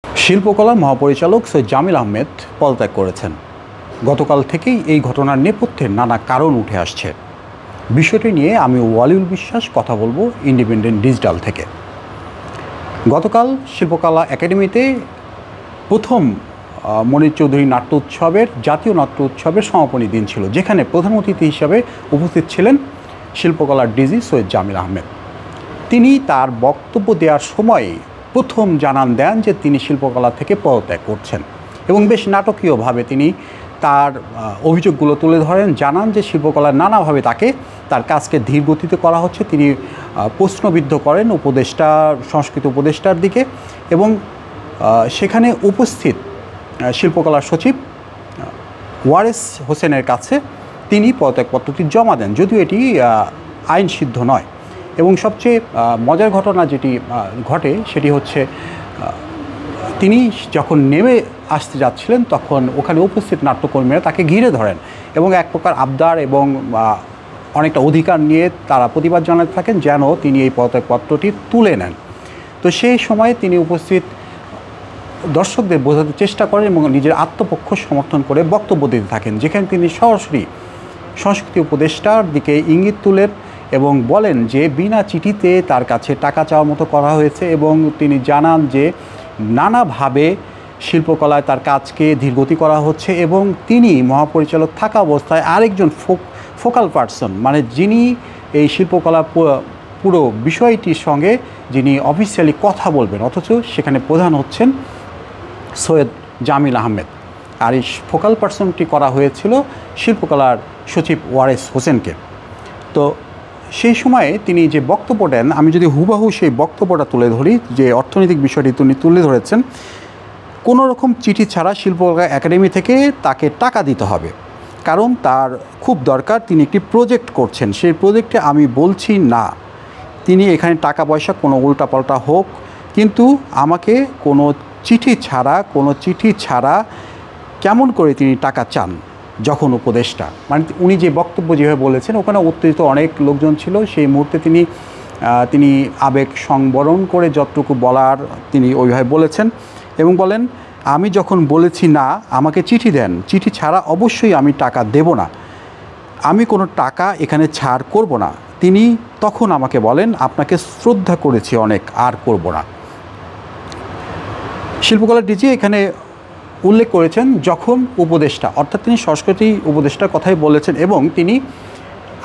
শিল্পকলা মহাপরিচালক সৈয়দ জামিল আহমেদ পদত্যাগ করেছেন। গতকাল থেকেই এই ঘটনার নেপথ্যে নানা কারণ উঠে আসছে। বিষয়টি নিয়ে আমি ওয়ালিউল বিশ্বাস কথা বলবো ইন্ডিপেন্ডেন্ট ডিজিটাল থেকে। গতকাল শিল্পকলা একাডেমিতে প্রথম মনির চৌধুরী নাট্য উৎসবের জাতীয় নাট্য উৎসবের সমাপনী দিন ছিল, যেখানে প্রধান অতিথি হিসাবে উপস্থিত ছিলেন শিল্পকলার ডিজি সৈয়দ জামিল আহমেদ। তিনি তার বক্তব্য দেওয়ার সময় প্রথম জানান দেন যে তিনি শিল্পকলা থেকে পদত্যাগ করছেন এবং বেশ নাটকীয়ভাবে তিনি তার অভিযোগগুলো তুলে ধরেন, জানান যে শিল্পকলার নানাভাবে তার কাজকে ধীর গতিতে করা হচ্ছে। তিনি প্রশ্নবিদ্ধ করেন সংস্কৃতি উপদেষ্টার দিকে এবং সেখানে উপস্থিত শিল্পকলার সচিব ওয়ারেস হোসেনের কাছে তিনি পদত্যাগপত্রটি জমা দেন, যদিও এটি আইন সিদ্ধ নয়। এবং সবচেয়ে মজার ঘটনা যেটি ঘটে সেটি হচ্ছে, তিনি যখন নেমে আসতে যাচ্ছিলেন তখন ওখানে উপস্থিত নাট্যকর্মীরা তাকে ঘিরে ধরেন এবং এক প্রকার আবদার এবং অনেকটা অধিকার নিয়ে তারা প্রতিবাদ জানাতে থাকেন যেন তিনি এই পদত্যাগপত্রটি তুলে নেন। তো সেই সময়ে তিনি উপস্থিত দর্শকদের বোঝাতে চেষ্টা করেন এবং নিজের আত্মপক্ষ সমর্থন করে বক্তব্য দিতে থাকেন, যেখানে তিনি সরাসরি সংস্কৃতি উপদেষ্টার দিকে ইঙ্গিত তুলেন এবং বলেন যে বিনা চিঠিতে তার কাছে টাকা চাওয়ার মতো করা হয়েছে এবং তিনি জানান যে নানাভাবে শিল্পকলায় তার কাজকে ধীরগতি করা হচ্ছে এবং তিনি মহাপরিচালক থাকা অবস্থায় আরেকজন ফোকাল পার্সন, মানে যিনি এই শিল্পকলা পুরো বিষয়টির সঙ্গে যিনি অফিসিয়ালি কথা বলবেন, অথচ সেখানে প্রধান হচ্ছেন সৈয়দ জামিল আহমেদ। আর এই ফোকাল পার্সনটি করা হয়েছিল শিল্পকলার সচিব ওয়ারেস হোসেনকে। তো সেই সময়ে তিনি যে বক্তব্য দেন, আমি যদি হুবহু সেই বক্তব্যটা তুলে ধরি, যে অর্থনৈতিক বিষয়টি তিনি তুলে ধরেছেন, কোনো রকম চিঠি ছাড়া শিল্পকলা একাডেমি থেকে তাকে টাকা দিতে হবে, কারণ তার খুব দরকার, তিনি একটি প্রজেক্ট করছেন। সেই প্রজেক্টে আমি বলছি না তিনি এখানে টাকা পয়সা কোনো উল্টাপাল্টা হোক, কিন্তু আমাকে কোনো চিঠি ছাড়া কেমন করে তিনি টাকা চান যখন উপদেষ্টা, মানে উনি যে বক্তব্য যেভাবে বলেছেন, ওখানে উত্তেজিত অনেক লোকজন ছিল। সেই মুহূর্তে তিনি আবেগ সংবরণ করে যতটুকু বলার তিনি ওইভাবে বলেছেন এবং বলেন, আমি যখন বলেছি না আমাকে চিঠি দেন, চিঠি ছাড়া অবশ্যই আমি টাকা দেব না, আমি কোনো টাকা এখানে ছাড় করব না। তিনি তখন আমাকে বলেন, আপনাকে শ্রদ্ধা করেছি অনেক, আর করব না। শিল্পকলার ডিজি এখানে উল্লেখ করেছেন যখন উপদেষ্টা, অর্থাৎ তিনি সংস্কৃতি উপদেষ্টার কথাই বলেছেন এবং তিনি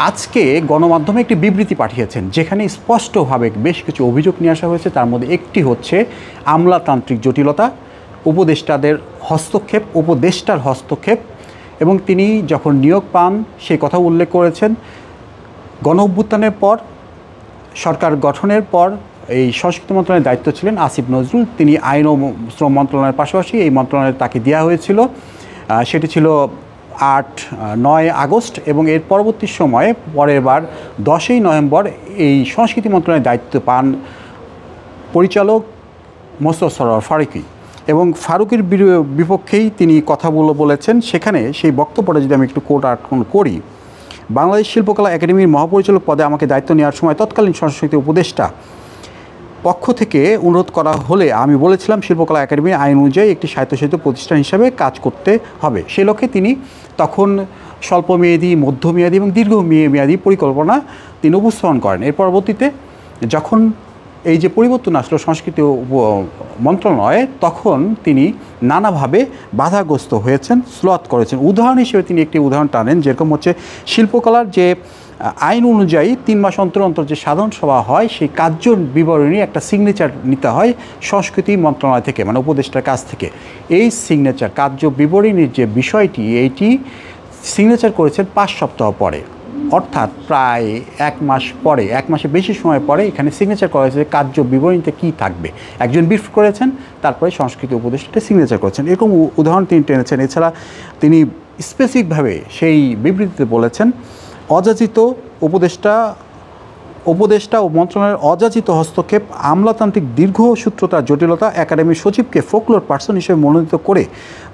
আজকে গণমাধ্যমে একটি বিবৃতি পাঠিয়েছেন, যেখানে স্পষ্টভাবে বেশ কিছু অভিযোগ নিয়ে আসা হয়েছে। তার মধ্যে একটি হচ্ছে আমলাতান্ত্রিক জটিলতা, উপদেষ্টার হস্তক্ষেপ এবং তিনি যখন নিয়োগ পান সেই কথা উল্লেখ করেছেন। গণ অভ্যুত্থানের পর, সরকার গঠনের পর এই সংস্কৃতি মন্ত্রণালয়ের দায়িত্ব ছিলেন আসিফ নজরুল। তিনি আইন ও শ্রম মন্ত্রণালয়ের পাশাপাশি এই মন্ত্রণালয়ে তাকে দেওয়া হয়েছিল, সেটি ছিল 8-9 আগস্ট এবং এর পরবর্তী সময়ে পরের বার 10ই নভেম্বর এই সংস্কৃতি মন্ত্রণালয়ের দায়িত্ব পান পরিচালক মোস্তফা সরোয়ার ফারুকী এবং ফারুকের বিপক্ষেই তিনি কথাগুলো বলেছেন। সেখানে সেই বক্তব্যটা যদি আমি একটু কোট করি, বাংলাদেশ শিল্পকলা একাডেমির মহাপরিচালক পদে আমাকে দায়িত্ব নেওয়ার সময় তৎকালীন সংস্কৃতি উপদেষ্টা পক্ষ থেকে অনুরোধ করা হলে আমি বলেছিলাম শিল্পকলা একাডেমি আইন অনুযায়ী একটি স্বায়ত্তশাসিত প্রতিষ্ঠান হিসাবে কাজ করতে হবে। সেই লক্ষ্যে তিনি তখন স্বল্পমেয়াদী, মধ্যমেয়াদী এবং দীর্ঘমেয়াদী পরিকল্পনা তিনি উপস্থাপন করেন। এর পরবর্তীতে যখন এই যে পরিবর্তন আসলো সংস্কৃতি মন্ত্রণালয়ে, তখন তিনি নানাভাবে বাধাগ্রস্ত হয়েছেন, স্লথ করেছেন। উদাহরণ হিসেবে তিনি একটি উদাহরণ টানেন, যেরকম হচ্ছে শিল্পকলার যে আইন অনুযায়ী 3 মাস অন্তর অন্তর যে সাধারণ সভা হয়, সেই কার্য বিবরণী একটা সিগনেচার নিতে হয় সংস্কৃতি মন্ত্রণালয় থেকে, মানে উপদেষ্টার কাছ থেকে। এই সিগনেচার কার্য বিবরণীর যে বিষয়টি, এইটি সিগনেচার করেছেন 5 সপ্তাহ পরে, অর্থাৎ প্রায় 1 মাস পরে, 1 মাসের বেশি সময় পরে এখানে সিগনেচার করা হয়েছে কার্য বিবরণীতে কী থাকবে। একজন ব্রিফ করেছেন, তারপরে সংস্কৃতি উপদেষ্টাটা সিগনেচার করেছেন। এরকম উদাহরণ তিনি টেনেছেন। এছাড়া তিনি স্পেসিফিকভাবে সেই বিবৃতিতে বলেছেন, অযাচিত উপদেষ্টা ও মন্ত্রণালয়ের অযাচিত হস্তক্ষেপ, আমলাতান্ত্রিক দীর্ঘসূত্রতার জটিলতা, একাডেমির সচিবকে ফোকলোর পার্সন হিসেবে মনোনীত করে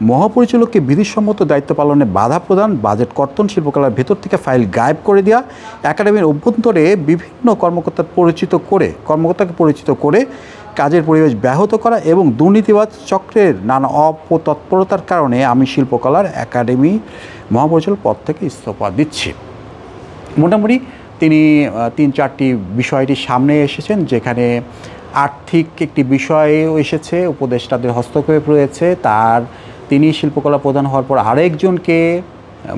মহাপরিচালককে বিধিসম্মত দায়িত্ব পালনে বাধা প্রদান, বাজেট কর্তন, শিল্পকলার ভেতর থেকে ফাইল গায়েব করে দেওয়া, একাডেমির অভ্যন্তরে বিভিন্ন কর্মকর্তাকে পরিচিত করে কাজের পরিবেশ ব্যাহত করা এবং দুর্নীতিবাজ চক্রের নানা অপতৎপরতার কারণে আমি শিল্পকলার একাডেমি মহাপরিচালক পদ থেকে ইস্তফা দিচ্ছি। মোটামুটি তিনি 3-4টি বিষয়টি সামনে এসেছেন, যেখানে আর্থিক একটি বিষয়ও এসেছে, উপদেষ্টাদের হস্তক্ষেপ রয়েছে, তিনি শিল্পকলা প্রধান হওয়ার পর আরেকজনকে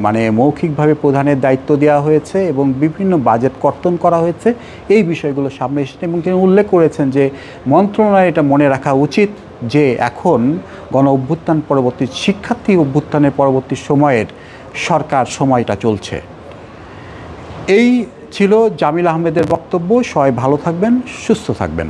মানে মৌখিকভাবে প্রধানের দায়িত্ব দেওয়া হয়েছে এবং বিভিন্ন বাজেট কর্তন করা হয়েছে। এই বিষয়গুলো সামনে এসেছে এবং তিনি উল্লেখ করেছেন যে মন্ত্রণালয় এটা মনে রাখা উচিত যে এখন গণ অভ্যুত্থান পরবর্তী শিক্ষার্থী অভ্যুত্থানের পরবর্তী সময়ের সরকার সময়টা চলছে। এই ছিল জামিল আহমেদের বক্তব্য। সবাই ভালো থাকবেন, সুস্থ থাকবেন।